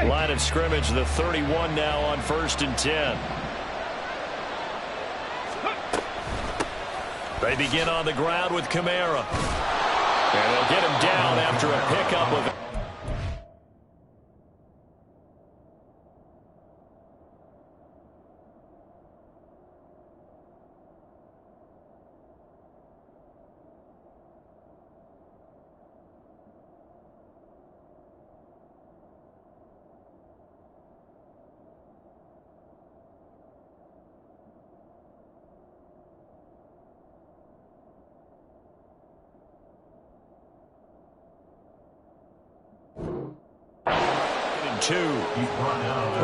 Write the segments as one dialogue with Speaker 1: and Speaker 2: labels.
Speaker 1: Line of scrimmage, the 31 now on 1st and 10. They begin on the ground with Kamara. And they'll get him down after a pickup of...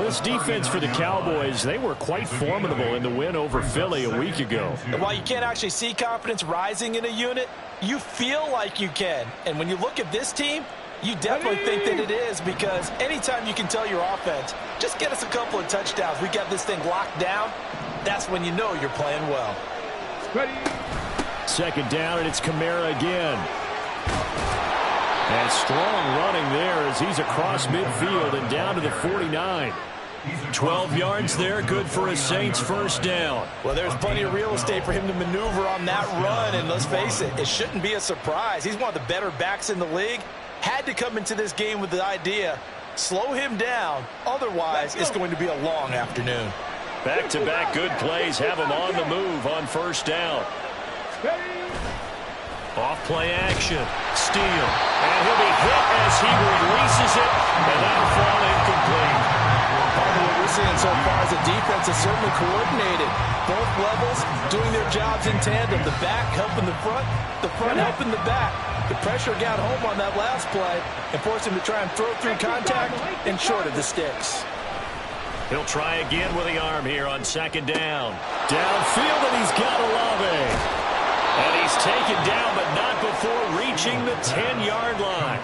Speaker 1: This defense for the Cowboys, they were quite formidable in the win over Philly a week ago.
Speaker 2: While you can't actually see confidence rising in a unit, you feel like you can. And when you look at this team, you definitely think that it is, because anytime you can tell your offense, just get us a couple of touchdowns, we got this thing locked down, that's when you know you're playing well.
Speaker 1: Second down, and it's Kamara again. And strong running there as he's across midfield and down to the 49. 12 yards there, good for a Saints first down.
Speaker 2: Well, there's plenty of real estate for him to maneuver on that run, and let's face it, it shouldn't be a surprise. He's one of the better backs in the league. Had to come into this game with the idea, slow him down, otherwise it's going to be a long afternoon.
Speaker 1: Back-to-back good plays have him on the move on first down. Off play action, steal, and he'll be hit as he releases it, and that'll fall incomplete.
Speaker 2: Part of what we're seeing so far is the defense is certainly coordinated. Both levels doing their jobs in tandem. The back helping the front helping the back. The pressure got home on that last play and forced him to try and throw through contact and short of the sticks.
Speaker 1: He'll try again with the arm here on second down. Downfield, and he's got Olave. And he's taken down, but not before reaching the 10-yard line.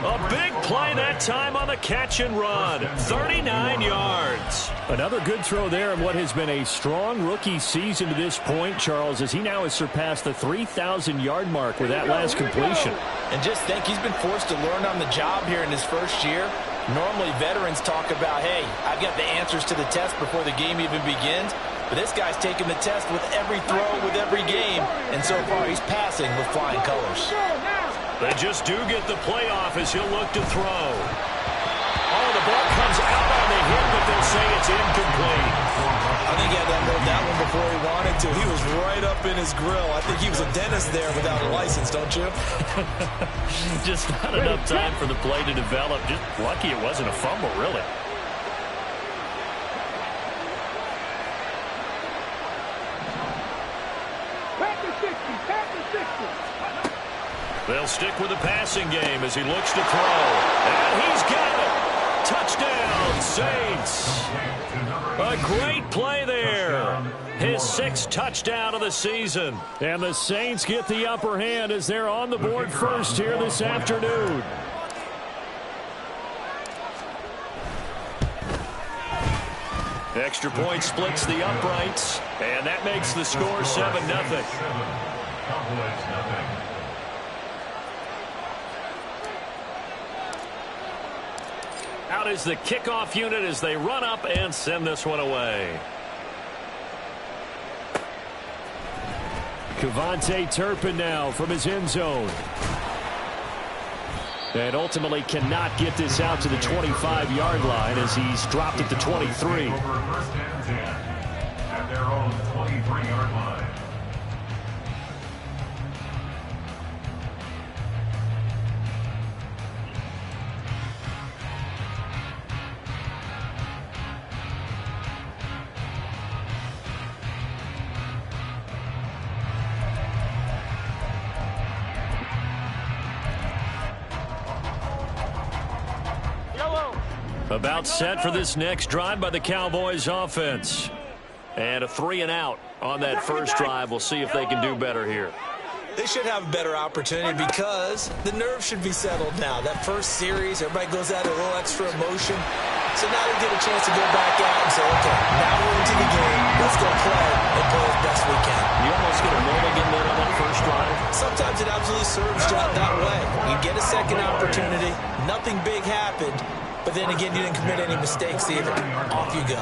Speaker 1: A big play that time on the catch and run. 39 yards. Another good throw there in what has been a strong rookie season to this point, Charles, as he now has surpassed the 3,000-yard mark with that last completion.
Speaker 2: And just think, he's been forced to learn on the job here in his first year. Normally, veterans talk about, hey, I've got the answers to the test before the game even begins. But this guy's taking the test with every throw, with every game. And so far, he's passing with flying colors.
Speaker 1: They just do get the playoff as he'll look to throw. Oh, the ball comes out on the hit, but they'll say it's incomplete.
Speaker 2: I think he had to unload that one before he wanted to. He was right up in his grill. I think he was a dentist there without a license, don't you?
Speaker 1: Just not enough time for the play to develop. Just lucky it wasn't a fumble, really. They'll stick with the passing game as he looks to throw. And he's got it. Touchdown, Saints. A great play there. His 6th touchdown of the season. And the Saints get the upper hand as they're on the board first here this afternoon. Extra point splits the uprights. And that makes the score 7-0. Out is the kickoff unit as they run up and send this one away. Kevontae Turpin now from his end zone. And ultimately cannot get this out to the 25-yard line as he's dropped at the 23.
Speaker 3: At their own 23-yard line.
Speaker 1: About set for this next drive by the Cowboys offense. And a 3-and-out on that first drive. We'll see if they can do better here.
Speaker 2: They should have a better opportunity because the nerves should be settled now. That first series, everybody goes out a little extra emotion. So now they get a chance to go back out and say, okay, now we're into the game. Let's go play and play as best we can.
Speaker 1: You almost get a mulligan there on that first drive.
Speaker 2: Sometimes it absolutely serves that way. You get a second opportunity. Nothing big happened. but then again, you didn't commit any mistakes either. Off you go.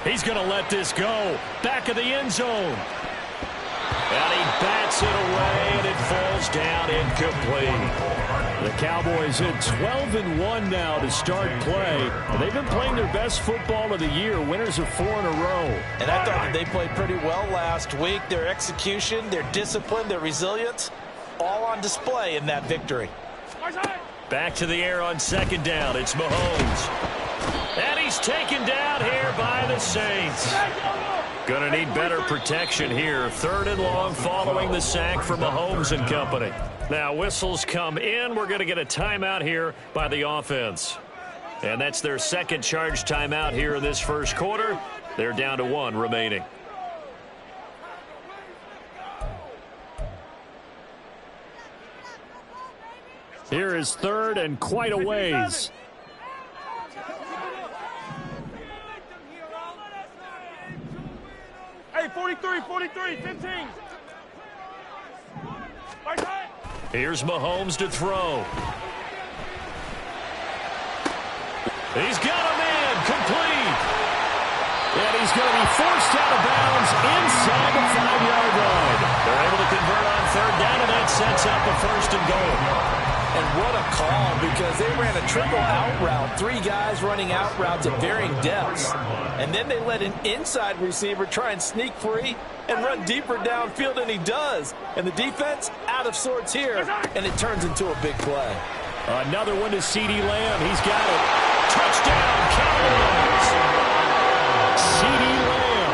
Speaker 1: He's going to let this go. Back of the end zone. And he bats it away, and it falls down incomplete. The Cowboys at 12-1 now to start play. And they've been playing their best football of the year, winners of 4 in a row.
Speaker 2: And I thought that they played pretty well last week. Their execution, their discipline, their resilience, all on display in that victory.
Speaker 1: Back to the air on second down. It's Mahomes. And he's taken down here by the Saints. Going to need better protection here. 3rd and long following the sack for Mahomes and company. Now whistles come in. We're going to get a timeout here by the offense. And that's their second charge timeout here in this first quarter. They're down to 1 remaining. Here is 3rd and quite a ways.
Speaker 4: Hey, 43, 15.
Speaker 1: Here's Mahomes to throw. He's got a man complete. And he's going to be forced out of bounds inside the 5-yard line. They're able to convert on 3rd down, and that sets up a 1st and goal.
Speaker 2: And what a call, because they ran a triple out route. 3 guys running out routes at varying depths. And then they let an inside receiver try and sneak free and run deeper downfield, and he does. And the defense out of sorts here, and it turns into a big play.
Speaker 1: Another one to CeeDee Lamb. He's got it. Touchdown, Cowboys. CeeDee Lamb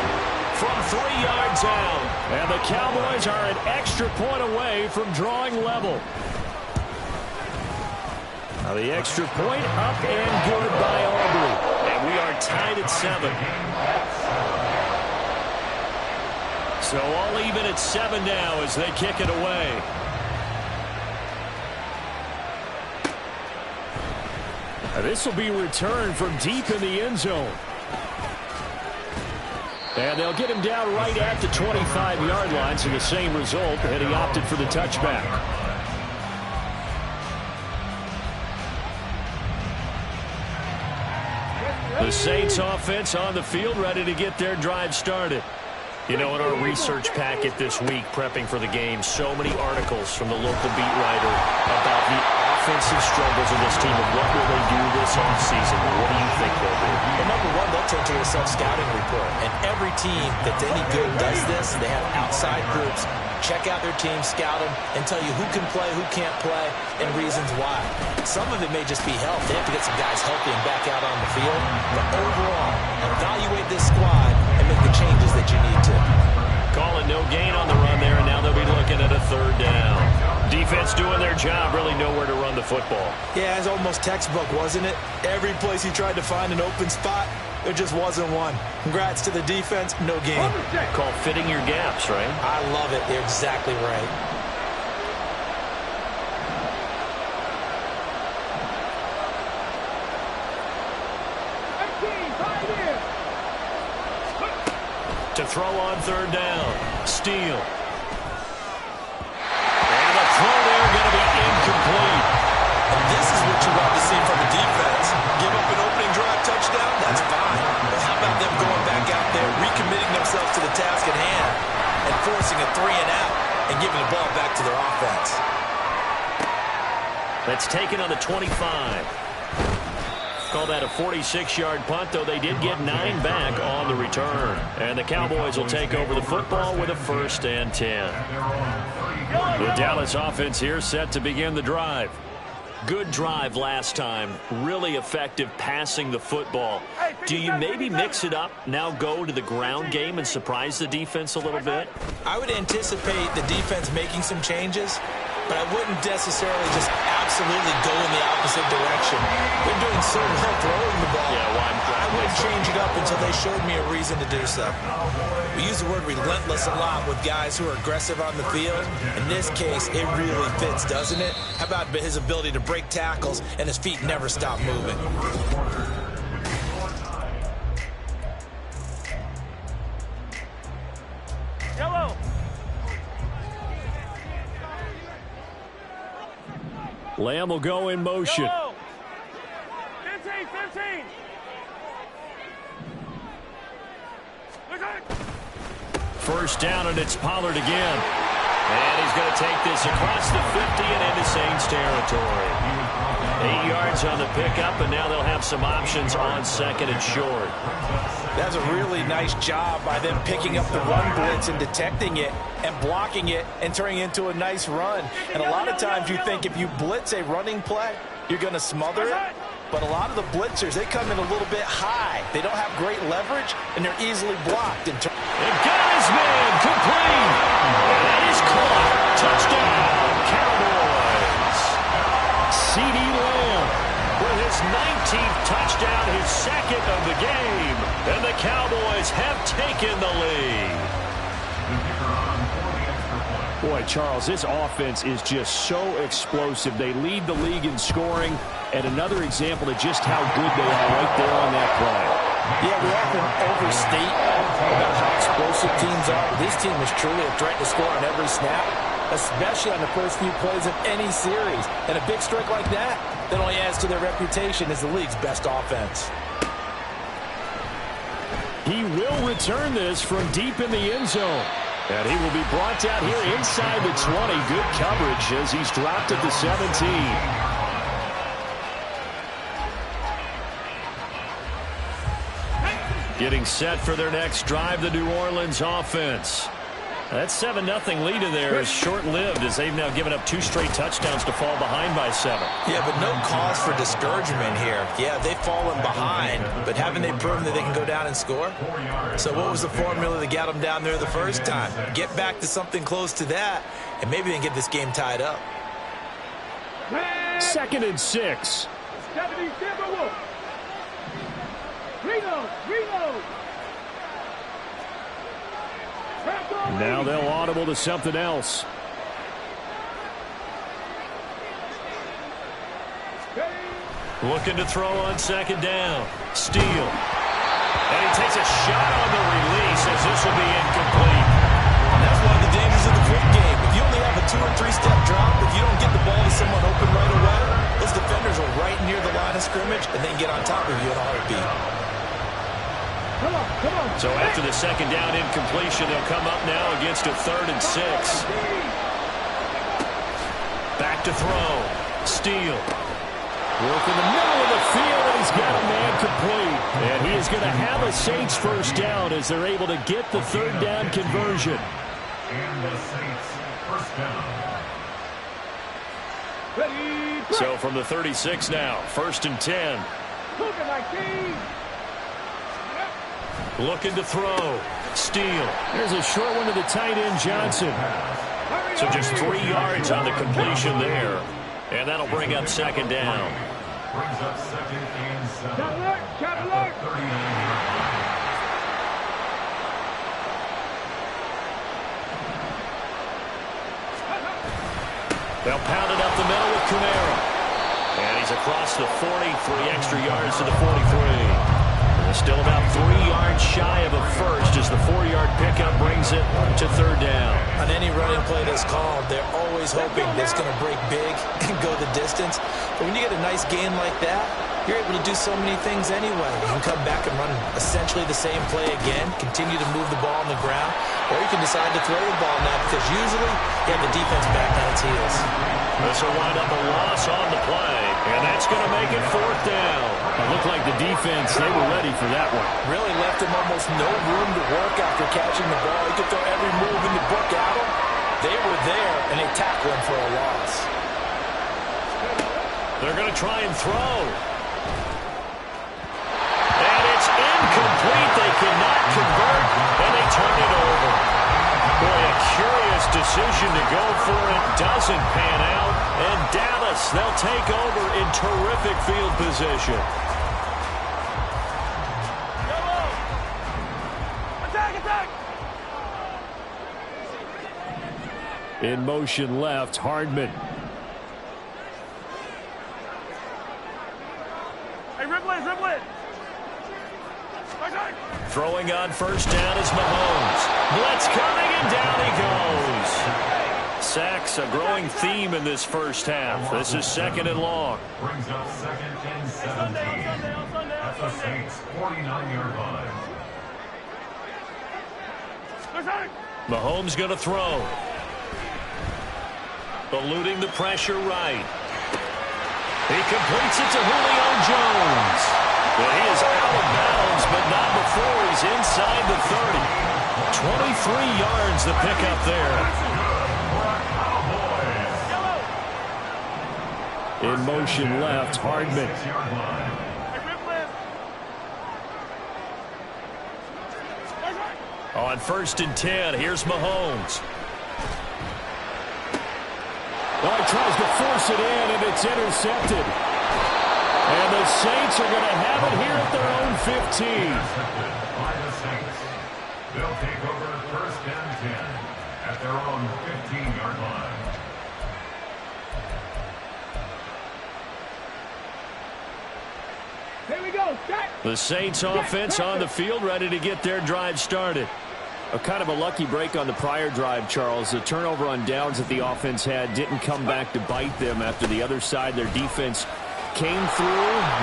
Speaker 1: from 3 yards out. And the Cowboys are an extra point away from drawing level. Now the extra point up and good by Aubrey. And we are tied at 7. So all even at 7 now as they kick it away. This will be returned from deep in the end zone. And they'll get him down right at the 25-yard line, so the same result, and he opted for the touchback. The Saints offense on the field, ready to get their drive started. You know, in our research packet this week, prepping for the game, so many articles from the local beat writer about the offensive struggles of this team and what will they do this offseason. What do you think they'll do?
Speaker 2: Well, number one, they'll turn to a self-scouting report. And every team that's any good does this. They have outside groups. Check out their team, scout them, and tell you who can play, who can't play, and reasons why. Some of it may just be health. They have to get some guys healthy and back out on the field. But overall, evaluate this squad and make the changes that you need to.
Speaker 1: Calling no gain on the run there, and now they'll be looking at a 3rd down. Defense doing their job, really nowhere to run the football.
Speaker 2: Yeah, it's almost textbook, wasn't it? Every place he tried to find an open spot, there just wasn't one. Congrats to the defense, no gain.
Speaker 1: Called fitting your gaps, right?
Speaker 2: I love it. You're exactly right.
Speaker 1: To throw on 3rd down. Steele. And the throw there going to be incomplete.
Speaker 2: And this is what you want to see from the defense. Give up an opening drive touchdown, that's fine. But how about them going back out there, recommitting themselves to the task at hand, and forcing a 3 and out, and giving the ball back to their offense.
Speaker 1: That's taken on the 25. Call that a 46-yard punt, though they did get 9 back on the return. And the Cowboys will take over the football with a 1st and 10. The Dallas offense here set to begin the drive. Good drive last time. Really effective passing the football. Do you maybe mix it up, now go to the ground game and surprise the defense a little bit?
Speaker 2: I would anticipate the defense making some changes, but I wouldn't necessarily just absolutely go in the opposite direction. They're doing so well throwing the ball.
Speaker 1: Yeah, well,
Speaker 2: I wouldn't change it up until they showed me a reason to do so. We use the word relentless a lot with guys who are aggressive on the field. In this case, it really fits, doesn't it? How about his ability to break tackles and his feet never stop moving?
Speaker 4: Yellow.
Speaker 1: Lamb will go in motion.
Speaker 4: Yellow.
Speaker 1: First down, and it's Pollard again. And he's going to take this across the 50 and into Saints territory. 8 yards on the pickup, and now they'll have some options on second and short.
Speaker 2: That's a really nice job by them picking up the run blitz and detecting it and blocking it and turning it into a nice run. And a lot of times you think if you blitz a running play, you're going to smother it. But a lot of the blitzers, they come in a little bit high. They don't have great leverage, and they're easily blocked.
Speaker 1: They got his man complete. And that is caught. Touchdown, Cowboys. CeeDee Lamb with his 19th touchdown, his second of the game. And the Cowboys have taken the lead.
Speaker 5: Boy, Charles, this offense is just so explosive. They lead the league in scoring, and another example of just how good they are right there on that play.
Speaker 2: Yeah, we often overstate about how explosive teams are. This team is truly a threat to score on every snap, especially on the first few plays of any series. And a big strike like that only adds to their reputation as the league's best offense.
Speaker 5: He will return this from deep in the end zone.
Speaker 1: And he will be brought down here inside the 20. Good coverage as he's dropped at the 17. Getting set for their next drive, the New Orleans offense. That 7-0 lead in there is short-lived as they've now given up 2 straight touchdowns to fall behind by 7.
Speaker 2: Yeah, but no cause for discouragement here. Yeah, they've fallen behind, but haven't they proven that they can go down and score? So what was the formula that got them down there the first time? Get back to something close to that, and maybe they can get this game tied up.
Speaker 5: 2nd and 6. Now they'll audible to something else.
Speaker 1: Looking to throw on 2nd down. Steele. And he takes a shot on the release as this will be incomplete.
Speaker 2: That's one of the dangers of the quick game. If you only have a 2- or 3-step drop, if you don't get the ball to someone open right away, those defenders are right near the line of scrimmage and then get on top of you in a heartbeat.
Speaker 1: So after the 2nd down incompletion, they'll come up now against a 3rd and 6. Back to throw. Steele.
Speaker 5: Work in the middle of the field, and he's got a man complete. And he is going to have a Saints first down as they're able to get the 3rd down conversion.
Speaker 3: And the Saints first down.
Speaker 1: So from the 36 now, 1st and 10. Looking to throw. Steele.
Speaker 5: There's a short one to the tight end, Johnson.
Speaker 1: So just 3 yards on the completion there. And that'll bring up 2nd down.
Speaker 3: Brings up 2nd and 7. At the 39-yard line.
Speaker 1: They'll pound it up the middle with Kamara. And he's across the 40, 3 extra yards to the 43. Still about 3 yards shy of a first as the 4-yard pickup brings it to 3rd down.
Speaker 2: On any running play that's called, they're always hoping that it's going to break big and go the distance. But when you get a nice gain like that, you're able to do so many things anyway. You can come back and run essentially the same play again, continue to move the ball on the ground, or you can decide to throw the ball now because usually you have the defense back on its heels.
Speaker 1: This will wind up a loss on the play, and that's going to make it 4th down.
Speaker 5: It looked like the defense, they were ready for that one.
Speaker 2: Really left him almost no room to work after catching the ball. He could throw every move in the book at him. They were there, and they tackled him for a loss.
Speaker 1: They're going to try and throw. And it's incomplete. They cannot convert, and they turn it over. Boy, a curious decision to go for it. Doesn't pan out. And Dallas, they'll take over in terrific field position.
Speaker 5: In motion left, Hardman.
Speaker 4: Hey, rip it.
Speaker 1: Throwing on 1st down is Mahomes. Blitz coming, and down he goes. Sacks, a growing theme in this first half. This is 2nd and long.
Speaker 3: Brings up 2nd and 17. At the Saints 49-yard line.
Speaker 1: Mahomes going to throw. Eluding the pressure right. He completes it to Julio Jones. But he is out of bounds, but not before he's inside the 30. 23 yards the pickup there.
Speaker 5: In motion left, Hardman.
Speaker 1: On 1st and 10, here's Mahomes.
Speaker 5: Well, he tries to force it in, and it's intercepted. And the Saints are going to have it here at their own 15.
Speaker 3: By the Saints. They'll take over 1st and 10 at their own 15-yard line.
Speaker 4: Here we go. Set.
Speaker 1: The Saints offense on the field, ready to get their drive started.
Speaker 5: A kind of a lucky break on the prior drive, Charles. The turnover on downs that the offense had didn't come back to bite them after the other side. Their defense came through,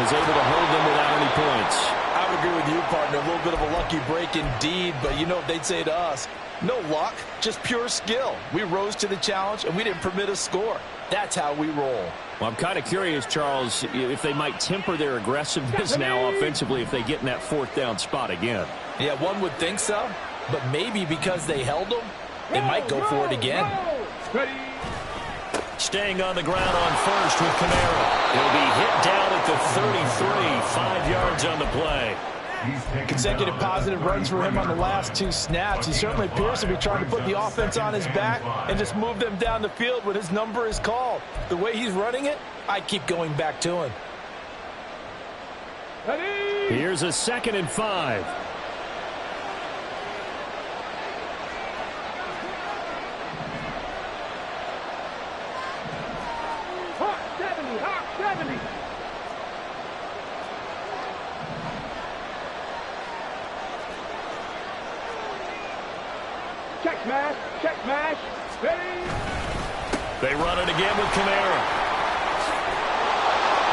Speaker 5: was able to hold them without any points.
Speaker 2: I would agree with you, partner. A little bit of a lucky break indeed, but you know what they'd say to us? No luck, just pure skill. We rose to the challenge, and we didn't permit a score. That's how we roll.
Speaker 5: Well, I'm kind of curious, Charles, if they might temper their aggressiveness now offensively if they get in that 4th down spot again.
Speaker 2: Yeah, one would think so, but maybe because they held them, they might go for it again.
Speaker 1: Staying on the ground on 1st with Kamara. He'll be hit down at the 33, 5 yards on the play.
Speaker 2: Consecutive positive runs for him on the last 2 snaps. He certainly appears to be trying to put the offense on his back and just move them down the field when his number is called. The way he's running it, I keep going back to him.
Speaker 5: Here's a 2nd and 5.
Speaker 4: Hawk 70. Hawk 70. Check smash. Check smash. Ready.
Speaker 1: They run it again with Kamara.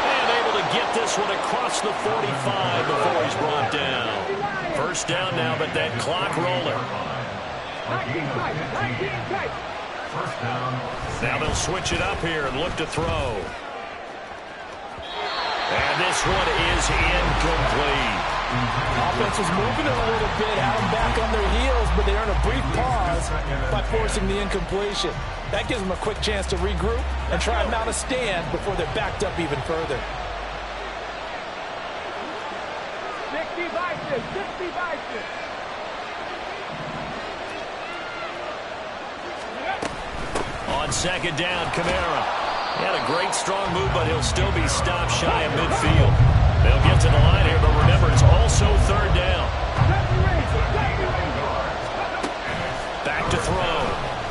Speaker 1: And able to get this one across the 45 before he's brought down. 1st down now, but that clock rolling.
Speaker 4: 19 tight. 19 tight.
Speaker 3: 1st down.
Speaker 1: Now they'll switch it up here and look to throw. And this one is incomplete.
Speaker 2: Offense was moving it a little bit, had them back on their heels, but they earn a brief pause by forcing the incompletion. That gives them a quick chance to regroup and try and mount a stand before they're backed up even further.
Speaker 4: 60 vices. 60 vices.
Speaker 1: On 2nd down, Kamara. He had a great strong move, but he'll still be stopped shy of midfield. They'll get to the line here, but remember, it's also 3rd down. Back to throw.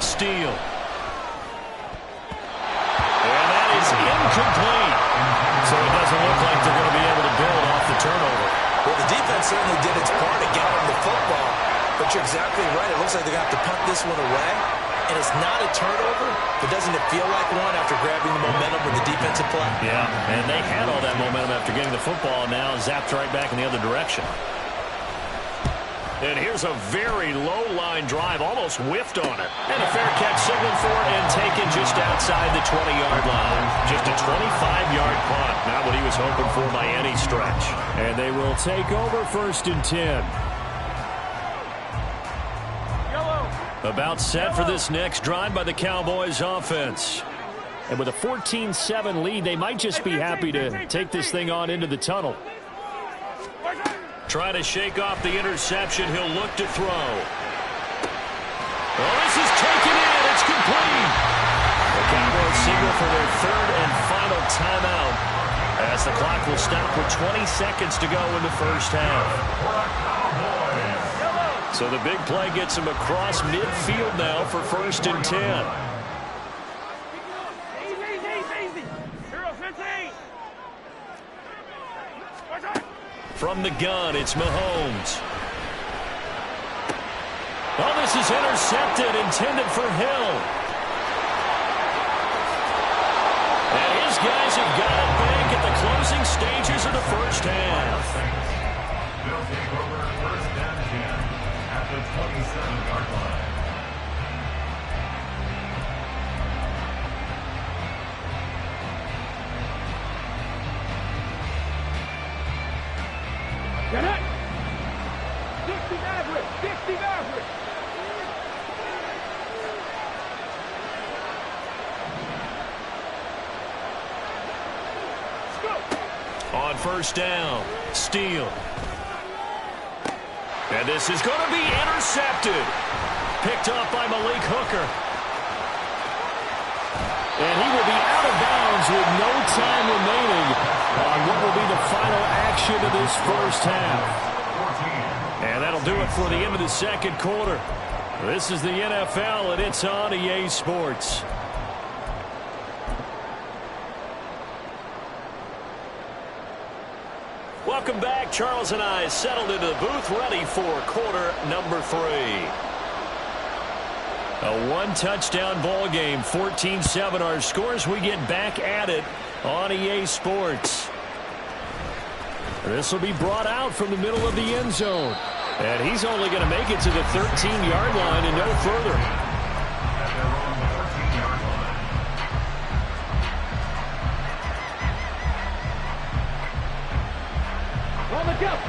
Speaker 1: Steele. And that is incomplete. So it doesn't look like they're going to be able to build off the turnover.
Speaker 6: Well, the defense certainly did its part to get him the football. But you're exactly right. It looks like they're going to have to punt this one away. And it's not a turnover, but doesn't it feel like one after grabbing the momentum with the defensive play?
Speaker 1: Yeah, and they had all that momentum after getting the football, and now zapped right back in the other direction. And here's a very low-line drive, almost whiffed on it. And a fair catch signaled for and taken just outside the 20-yard line. Just a 25-yard punt, not what he was hoping for by any stretch.
Speaker 5: And they will take over 1st and 10.
Speaker 1: About set for this next drive by the Cowboys offense.
Speaker 5: And with a 14-7 lead, they might just be happy to take this thing on into the tunnel.
Speaker 1: Trying to shake off the interception. He'll look to throw. Oh, this is taken in. It's complete. The Cowboys signal for their 3rd and final timeout as the clock will stop with 20 seconds to go in the 1st half. So the big play gets him across midfield now for 1st and 10.
Speaker 4: Easy. 0-15.
Speaker 1: From the gun, it's Mahomes. Oh, this is intercepted, intended for Hill. And his guys have got it back at the closing stages of the 1st half.
Speaker 3: They'll take over 1st and 10 at at the 27-yard line.
Speaker 4: Get it! 60 Maverick! 60 Maverick!
Speaker 1: On first down, Steele. And this is going to be intercepted. Picked off by Malik Hooker. And he will be out of bounds with no time remaining on what will be the final action of this first half. And that'll do it for the end of the second quarter. This is the NFL, and it's on EA Sports. Welcome back. Charles and I settled into the booth, ready for quarter number 3. A one-touchdown ball game, 14-7 our scores. We get back at it on EA Sports. This will be brought out from the middle of the end zone. And he's only going to make it to the 13-yard line and no further.
Speaker 3: At their own 13-yard line.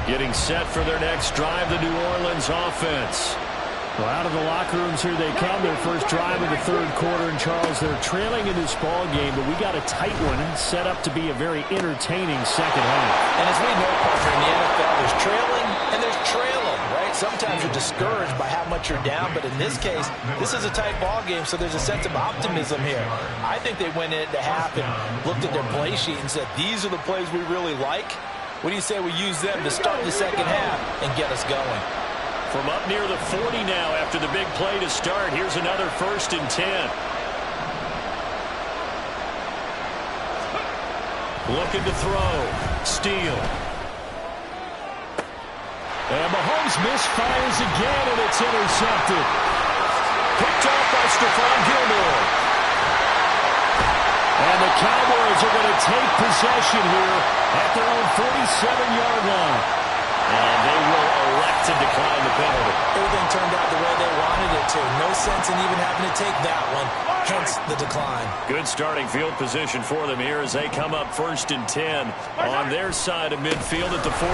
Speaker 1: Getting set for their next drive, the New Orleans offense.
Speaker 5: Well, out of the locker rooms here they come. Their first drive of the third quarter. And, Charles, they're trailing in this ball game, but we got a tight one set up to be a very entertaining second half.
Speaker 6: And as we know, Parker, in the NFL, there's trailing and there's trailing, right? Sometimes you're discouraged by how much you're down, but in this case, this is a tight ball game, so there's a sense of optimism here. I think they went into half and looked at their play sheet and said, these are the plays we really like. What do you say we use them to start the second half and get us going?
Speaker 1: From up near the 40 now after the big play to start. Here's another 1st and 10. Looking to throw. Steele.
Speaker 5: And Mahomes misfires again, and it's intercepted.
Speaker 1: Picked off by Stephon Gilmore.
Speaker 5: And the Cowboys are going to take possession here at their own 47-yard line.
Speaker 1: And they will elect to decline the penalty.
Speaker 6: Everything turned out the way they wanted it to. No sense in even having to take that one, hence the decline.
Speaker 1: Good starting field position for them here as they come up 1st and 10 on their side of midfield at the 47.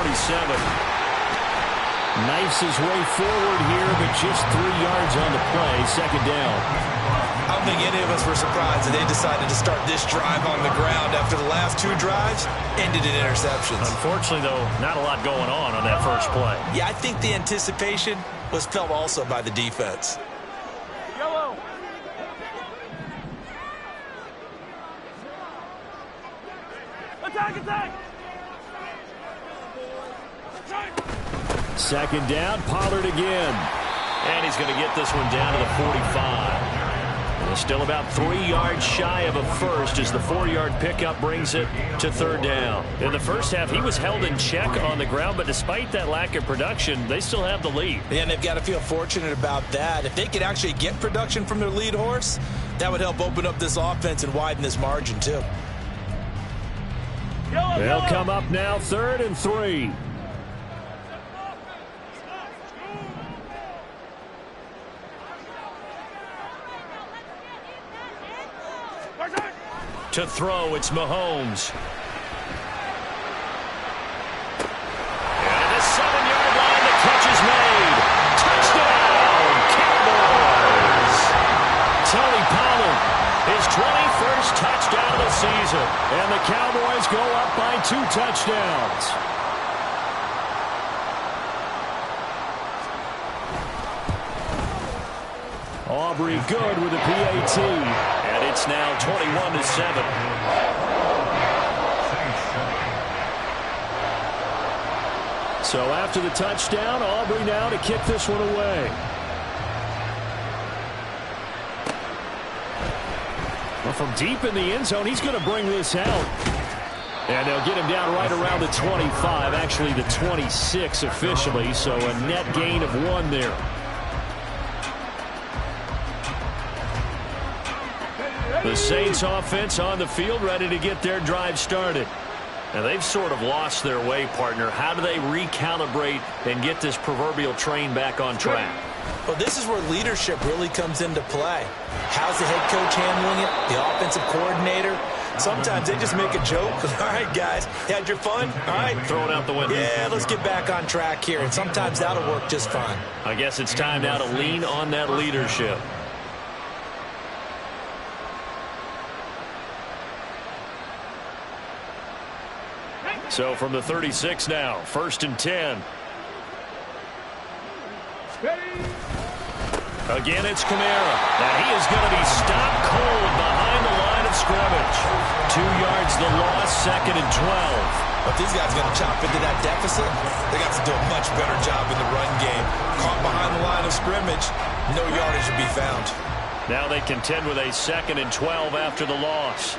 Speaker 5: Knifes his way forward here, but just 3 yards on the play, second down.
Speaker 6: I don't think any of us were surprised that they decided to start this drive on the ground after the last 2 drives ended in interceptions.
Speaker 1: Unfortunately, though, not a lot going on that first play.
Speaker 6: Yeah, I think the anticipation was felt also by the defense.
Speaker 4: Yellow. Attack, attack.
Speaker 5: Second down, Pollard again.
Speaker 1: And he's going to get this one down to the 45. And still about 3 yards shy of a first as the 4-yard pickup brings it to 3rd down. In the first half, he was held in check on the ground, but despite that lack of production, they still have the lead.
Speaker 6: Yeah, and they've got to feel fortunate about that. If they could actually get production from their lead horse, that would help open up this offense and widen this margin, too.
Speaker 5: They'll come up now 3rd and 3.
Speaker 1: To throw, it's Mahomes. And the 7-yard line, the catch is made. Touchdown, Cowboys!
Speaker 5: Tony Pollard,
Speaker 1: His 21st touchdown of the season.
Speaker 5: and the Cowboys go up by 2 touchdowns. Aubrey good with a PAT.
Speaker 1: And it's now 21-7.
Speaker 5: So after the touchdown, Aubrey now to kick this one away. Well, from deep in the end zone, he's going to bring this out. And they'll get him down right around the 25, actually the 26 officially, so a net gain of 1 there. The Saints offense on the field, ready to get their drive started.
Speaker 1: Now, they've sort of lost their way, partner. How do they recalibrate and get this proverbial train back on track?
Speaker 6: Well, this is where leadership really comes into play. How's the head coach handling it? The offensive coordinator? Sometimes they just make a joke. All right, guys, you had your fun? All right.
Speaker 1: Throw it out the window.
Speaker 6: Yeah, let's get back on track here. And sometimes that'll work just fine.
Speaker 1: I guess it's time now to lean on that leadership. So from the 36 now, 1st and 10. Again, it's Kamara. Now he is going to be stopped cold behind the line of scrimmage. 2 yards the loss, 2nd and 12.
Speaker 6: But these guys are going to chop into that deficit. They got to do a much better job in the run game. Caught behind the line of scrimmage, no yardage to be found.
Speaker 1: Now they contend with a 2nd and 12 after the loss.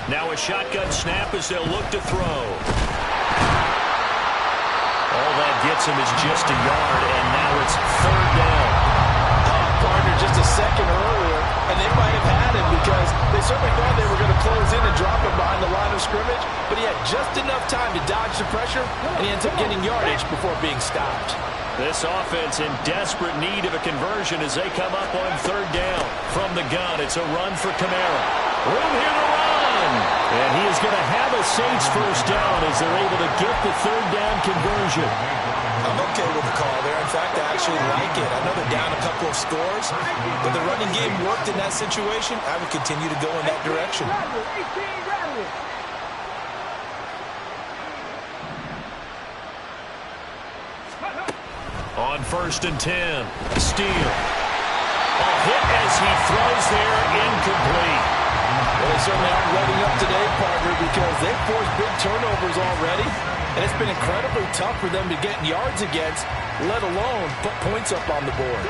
Speaker 1: Now a shotgun snap as they'll look to throw. All that gets him is just a yard, and now it's 3rd down.
Speaker 2: Partner just a second earlier, and they might have had him because they certainly thought they were going to close in and drop him behind the line of scrimmage, but he had just enough time to dodge the pressure, and he ends up getting yardage before being stopped.
Speaker 1: This offense in desperate need of a conversion as they come up on 3rd down. From the gun, it's a run for Kamara. Room here to run. And he is going to have a Saints 1st down as they're able to get the 3rd down conversion.
Speaker 6: I'm okay with the call there. In fact, I actually like it. I know they're down a couple of scores, but the running game worked in that situation. I would continue to go in that direction.
Speaker 1: On 1st and 10, Steele. A hit as he throws there, incomplete.
Speaker 2: Well, they certainly aren't letting up today, partner, because they've forced big turnovers already, and it's been incredibly tough for them to get yards against, let alone put points up on the board.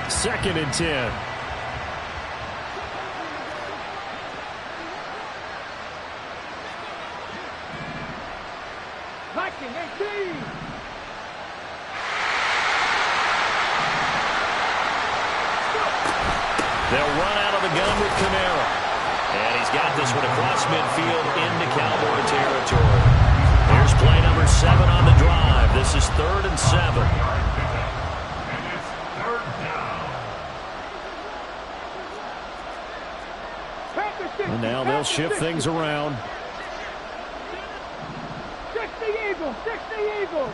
Speaker 1: 2nd and 10.
Speaker 4: Viking 18.
Speaker 1: They'll run out of the gun with Kamara. And he's got this one across midfield into Cowboy territory. Here's play number 7 on the drive. This is 3rd and 7.
Speaker 3: And it's 3rd down.
Speaker 1: And now they'll shift things around.
Speaker 4: 60 Eagles, 60 Eagles.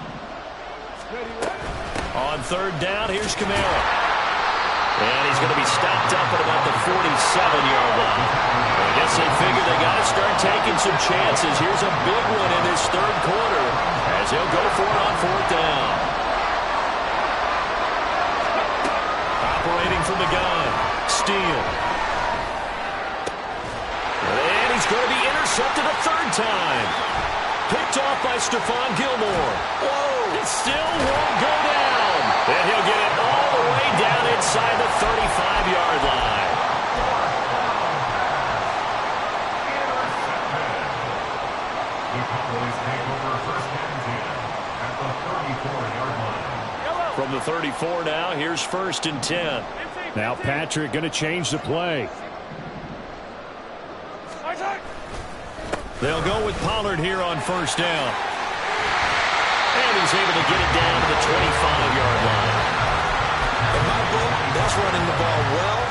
Speaker 1: On 3rd down, here's Kamara. And he's going to be stopped up at about the 47-yard line. I guess they figure they got to start taking some chances. Here's a big one in this 3rd quarter as he'll go for it on 4th down. Operating from the gun, Steele. And he's going to be intercepted a 3rd time. Picked off by Stephon Gilmore. Whoa, it still won't go down. And he'll get it all the way down inside the 35-yard line.
Speaker 3: The Cowboys take over 1st and 10 at the 34-yard line.
Speaker 1: From the 34 now, here's 1st and 10. Now Patrick going to change the play. They'll go with Pollard here on 1st down. And he's able to get it down to the 25-yard line.
Speaker 6: In my book, that's running the ball well,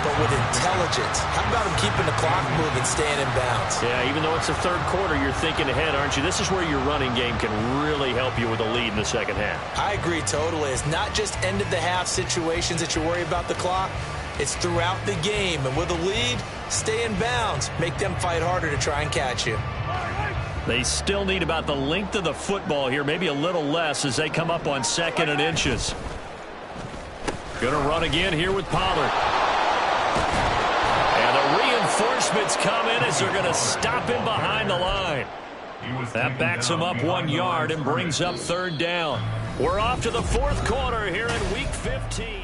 Speaker 6: but with intelligence. How about him keeping the clock moving, staying in bounds?
Speaker 1: Yeah, even though it's the 3rd quarter, you're thinking ahead, aren't you? This is where your running game can really help you with a lead in the 2nd half.
Speaker 6: I agree totally. It's not just end-of-the-half situations that you worry about the clock. It's throughout the game. And with a lead, stay in bounds. Make them fight harder to try and catch you.
Speaker 1: They still need about the length of the football here, maybe a little less as they come up on 2nd and inches. Going to run again here with Pollard. And the reinforcements come in as they're going to stop him behind the line. That backs him up 1 yard and brings up 3rd down. We're off to the 4th quarter here in Week 15.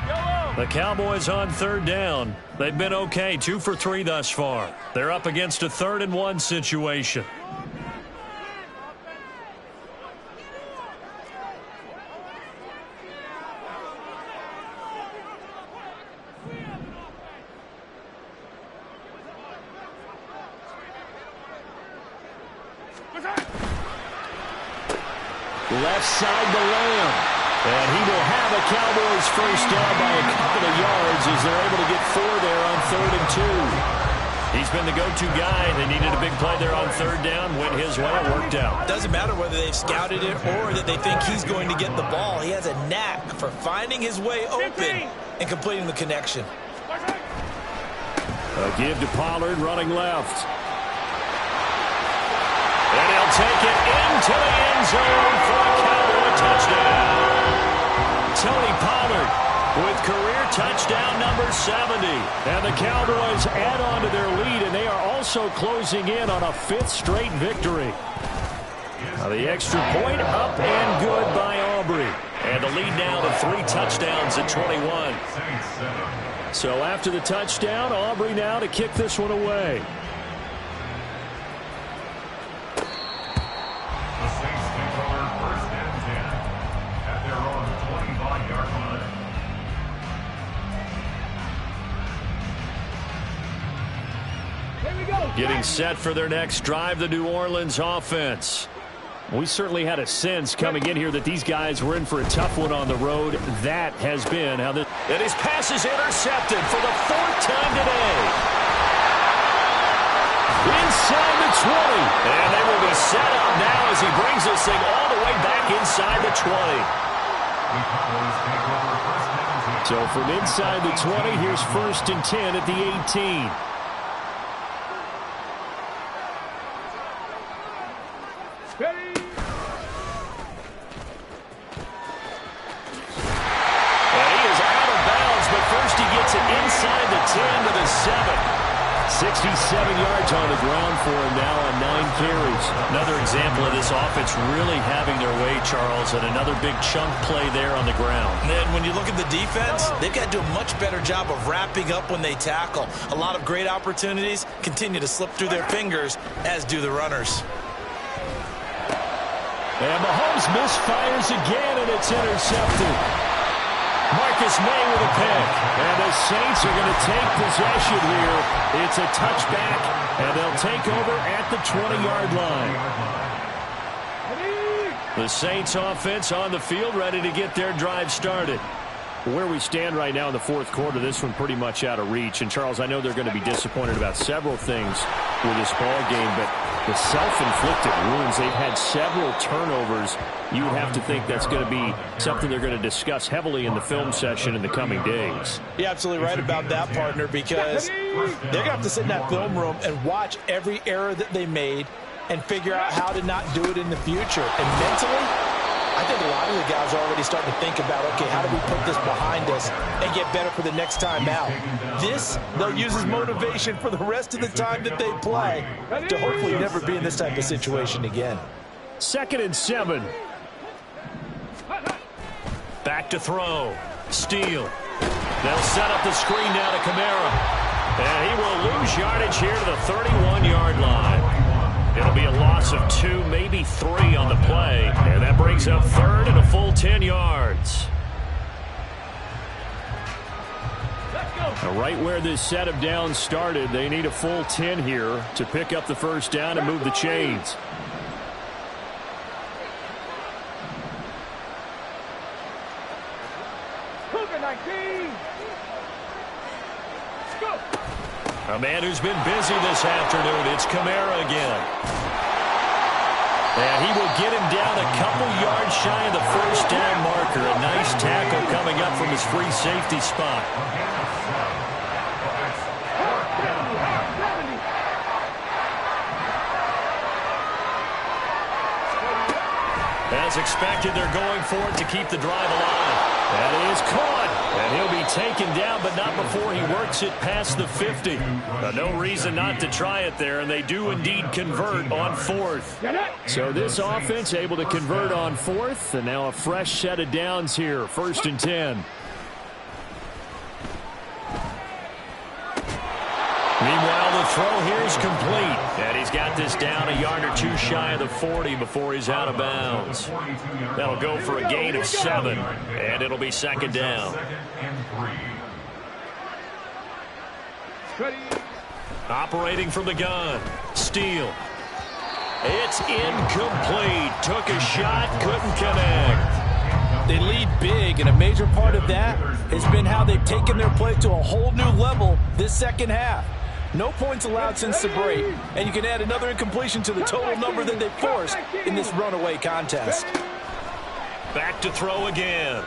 Speaker 1: Yellow. The Cowboys on third down. They've been okay, 2 for 3 thus far. They're up against a 3rd and 1 situation.
Speaker 5: Left side to Lamb. And he will have a Cowboys first down by a couple of yards as they're able to get 4 there on 3rd and 2.
Speaker 1: He's been the go-to guy. They needed a big play there on 3rd down. Went his way. It worked out.
Speaker 6: Doesn't matter whether they've scouted it or that they think he's going to get the ball. He has a knack for finding his way open and completing the connection.
Speaker 5: A give to Pollard running left.
Speaker 1: And he'll take it into the end zone for a Cowboy touchdown. Tony Pollard with career touchdown number 70.
Speaker 5: And the Cowboys add on to their lead, and they are also closing in on a 5th straight victory. Now the extra point up and good by Aubrey.
Speaker 1: And the lead now to 3 touchdowns at 21.
Speaker 5: So after the touchdown, Aubrey now to kick this one away.
Speaker 3: The Saints take over 1st and 10 at their own 25-yard line.
Speaker 4: Here we go.
Speaker 1: Getting set for their next drive, the New Orleans offense.
Speaker 5: We certainly had a sense coming in here that these guys were in for a tough one on the road. That has been how this...
Speaker 1: And his pass is intercepted for the 4th time today.
Speaker 5: Inside the 20.
Speaker 1: And they will be set up now as he brings this thing all the way back inside the 20.
Speaker 3: The Cowboys take over 1st and 10.
Speaker 5: So from inside the 20, here's 1st and 10 at the 18.
Speaker 4: Ready.
Speaker 1: And he is out of bounds, but first he gets it inside the 10 to the 7.
Speaker 5: 67 yards on the ground for him now on 9 carries.
Speaker 1: Another example of this offense really having their way, Charles, and another big chunk play there on the ground.
Speaker 6: And then when you look at the defense, they've got to do a much better job of wrapping up when they tackle. A lot of great opportunities continue to slip through their fingers, as do the runners.
Speaker 5: And Mahomes misfires again, and it's intercepted.
Speaker 1: Marcus May with a pick.
Speaker 5: And the Saints are going to take possession here. It's a touchback, and they'll take over at the 20-yard line.
Speaker 1: The Saints offense on the field, ready to get their drive started.
Speaker 5: Where we stand right now in the 4th quarter, this one pretty much out of reach. And, Charles, I know they're going to be disappointed about several things with this ball game, but the self-inflicted wounds, they've had several turnovers. You would have to think that's going to be something they're going to discuss heavily in the film session in the coming days.
Speaker 6: You're absolutely right about that, partner, because they're going to have to sit in that film room and watch every error that they made and figure out how to not do it in the future. And mentally, I think a lot of the guys are already starting to think about, okay, how do we put this behind us and get better for the next time out? This, they'll use as motivation for the rest of the time that they play to hopefully never be in this type of situation again.
Speaker 5: 2nd and 7.
Speaker 1: Back to throw. Steele. They'll set up the screen now to Kamara. And he will lose yardage here to the 31-yard line. It'll be a loss of 2, maybe 3 on the play. And that brings up 3rd and a full 10 yards.
Speaker 5: Now, right where this set of downs started, they need a full 10 here to pick up the first down and move the chains.
Speaker 4: Cougar 19. Go.
Speaker 1: A man who's been busy this afternoon. It's Kamara again. And he will get him down a couple yards shy of the first down marker. A nice tackle coming up from his free safety spot. As expected, they're going for it to keep the drive alive.
Speaker 5: That is caught.
Speaker 1: And he'll be taken down, but not before he works it past the 50. No reason not to try it there, and they do indeed convert on 4th.
Speaker 5: So this offense able to convert on 4th, and now a fresh set of downs here, 1st and 10.
Speaker 1: throw here is complete. And he's got this down a yard or two shy of the 40 before he's out of bounds. That'll go for a gain of 7, and it'll be second down. Operating from the gun. Steele. It's incomplete. Took a shot, couldn't connect.
Speaker 2: They lead big, and a major part of that has been how they've taken their play to a whole new level this second half. No points allowed since the break, and you can add another incompletion to the total number that they forced in this runaway contest.
Speaker 1: Back to throw again.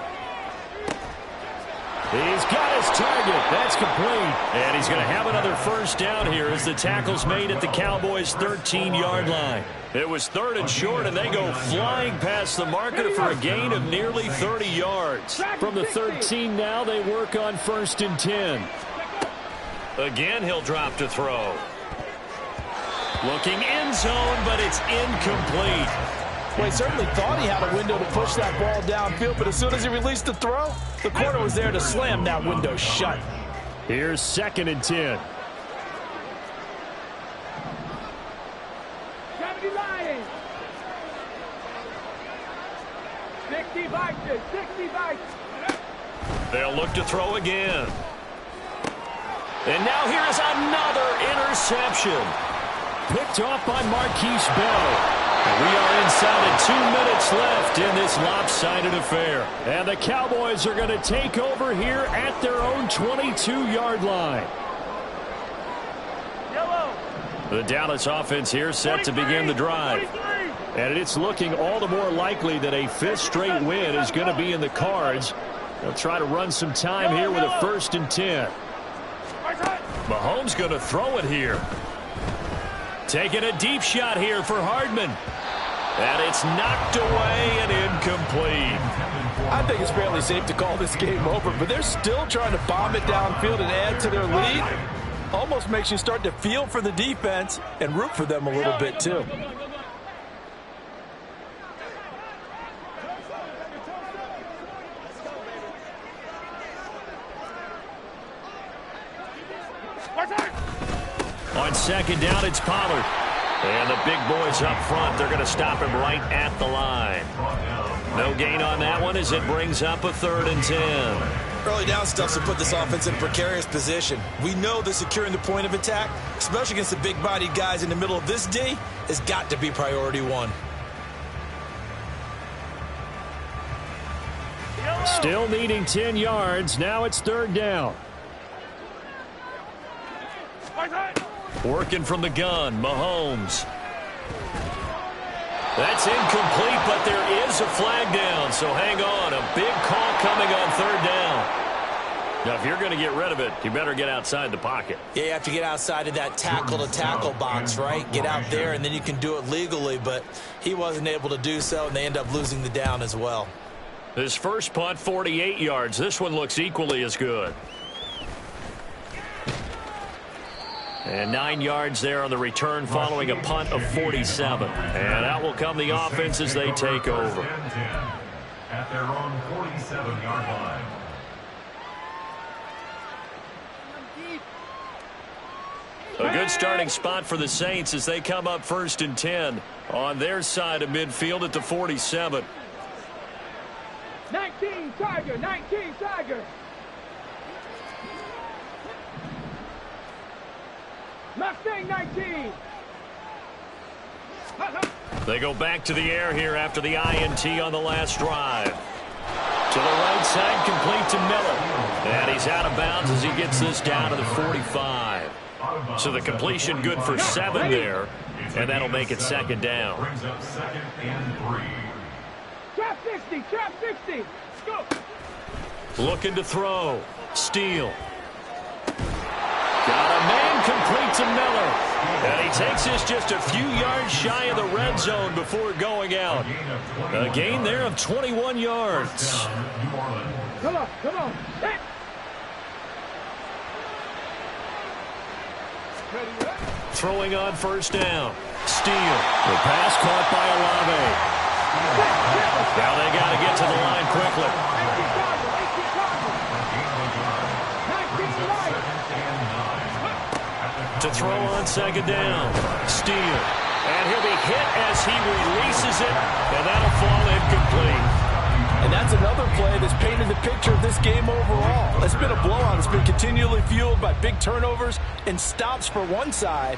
Speaker 1: He's got his target. That's complete. And he's going to have another first down here as the tackle's made at the Cowboys' 13-yard line. It was 3rd and short, and they go flying past the marker for a gain of nearly 30 yards.
Speaker 5: From the 13 now, they work on 1st and 10.
Speaker 1: Again, he'll drop to throw. Looking end zone, but it's incomplete.
Speaker 2: Well, he certainly thought he had a window to push that ball downfield, but as soon as he released the throw, the corner was there to slam that window shut.
Speaker 5: Here's 2nd and 10.
Speaker 4: 70 Lions. 60 Vikings. 60 Vikings.
Speaker 1: They'll look to throw again. And now here's another interception.
Speaker 5: Picked off by Marquise Bell. We are inside of 2 minutes left in this lopsided affair. And the Cowboys are going to take over here at their own 22-yard line.
Speaker 4: Yellow.
Speaker 5: The Dallas offense here set to begin the drive. And it's looking all the more likely that a 5th straight win is going to be in the cards. They'll try to run some time here with a 1st and 10.
Speaker 1: Mahomes going to throw it here. Taking a deep shot here for Hardman. And it's knocked away and incomplete.
Speaker 2: I think it's fairly safe to call this game over, but they're still trying to bomb it downfield and add to their lead. Almost makes you start to feel for the defense and root for them a little bit, too.
Speaker 1: On 2nd down, it's Pollard. And the big boys up front, they're going to stop him right at the line. No gain on that one as it brings up a 3rd and 10.
Speaker 6: Early down stuff to put this offense in a precarious position. We know that securing the point of attack, especially against the big-bodied guys in the middle of this D, has got to be priority 1.
Speaker 5: Still needing 10 yards. Now it's 3rd down.
Speaker 1: Working from the gun, Mahomes. That's incomplete, but there is a flag down, so hang on. A big call coming on 3rd down. Now, if you're going to get rid of it, you better get outside the pocket.
Speaker 6: Yeah, you have to get outside of that tackle-to-tackle box, right? Get out there, and then you can do it legally, but he wasn't able to do so, and they end up losing the down as well.
Speaker 1: His first punt, 48 yards. This one looks equally as good. And 9 yards there on the return following a punt of 47. And out will come the offense as they take over.
Speaker 3: At their own 47-yard line.
Speaker 1: A good starting spot for the Saints as they come up 1st and 10 on their side of midfield at the 47.
Speaker 4: 19 Tiger. 19 Tiger. Mustang 19.
Speaker 1: They go back to the air here after the INT on the last drive. To the right side, complete to Miller. And he's out of bounds as he gets this down to the 45. So the completion good for 7 there. And that'll make it 2nd down.
Speaker 3: Brings up 2nd and 3.
Speaker 4: Trap 60. Trap 60. Go.
Speaker 1: Looking to throw. Steele. Got a man complete to Miller. And he takes this just a few yards shy of the red zone before going out. A gain there of 21 yards.
Speaker 4: Come on. Come on. Hit.
Speaker 1: Throwing on 1st down. Steele. The pass caught by Olave. Now they got to get to the line quickly. To to throw on second down. Steele. And he'll be hit as he releases it, and that'll fall incomplete.
Speaker 2: And that's another play that's painted the picture of this game overall. It's been a blowout. It's been continually fueled by big turnovers and stops for one side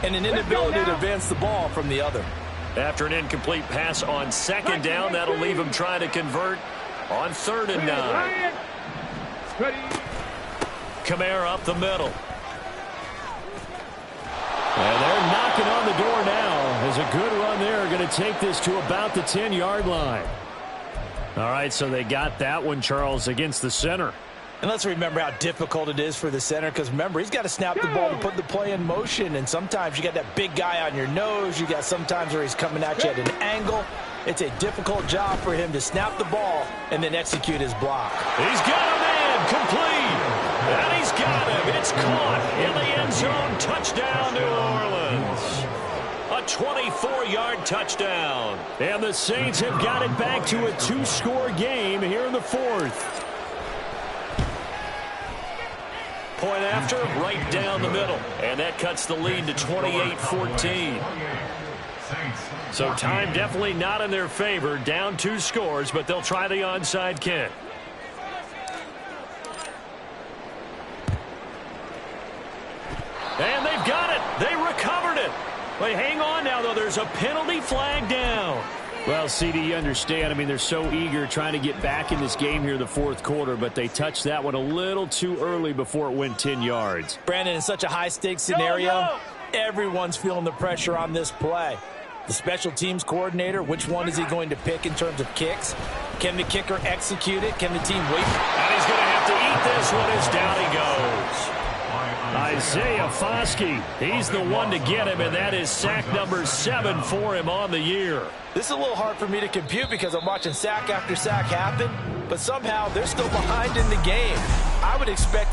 Speaker 2: and an inability to advance the ball from the other.
Speaker 1: After an incomplete pass on second down, that'll leave him trying to convert on 3rd and 9. Kamara up the middle.
Speaker 5: And they're knocking on the door now. There's a good run there. Going to take this to about the 10-yard line. All right, so they got that one, Charles, against the center.
Speaker 2: And let's remember how difficult it is for the center, because remember, he's got to snap the ball to put the play in motion, and sometimes you got that big guy on your nose. You got sometimes where he's coming at you at an angle. It's a difficult job for him to snap the ball and then execute his block.
Speaker 1: He's got a man, complete, and he's got him. It's caught in the end zone. Touchdown, New Orleans. A 24-yard touchdown.
Speaker 5: And the Saints have got it back to a 2-score game here in the 4th.
Speaker 1: Point after, right down the middle. And that cuts the lead to 28-14. So time definitely not in their favor. Down 2 scores, but they'll try the onside kick. And they've got it. They recovered it. They hang on now, though. There's a penalty flag down.
Speaker 5: Well, CD, you understand. I mean, they're so eager trying to get back in this game here in the 4th quarter, but they touched that one a little too early before it went 10 yards.
Speaker 2: Brandon, in such a high-stakes scenario, everyone's feeling the pressure on this play. The special teams coordinator, which one is he going to pick in terms of kicks? Can the kicker execute it? Can the team wait?
Speaker 1: And he's going to have to eat this one as down he goes.
Speaker 5: Isaiah Foskey, he's the one to get him, and that is sack number 7 for him on the year.
Speaker 2: This is a little hard for me to compute because I'm watching sack after sack happen, but somehow they're still behind in the game. I would expect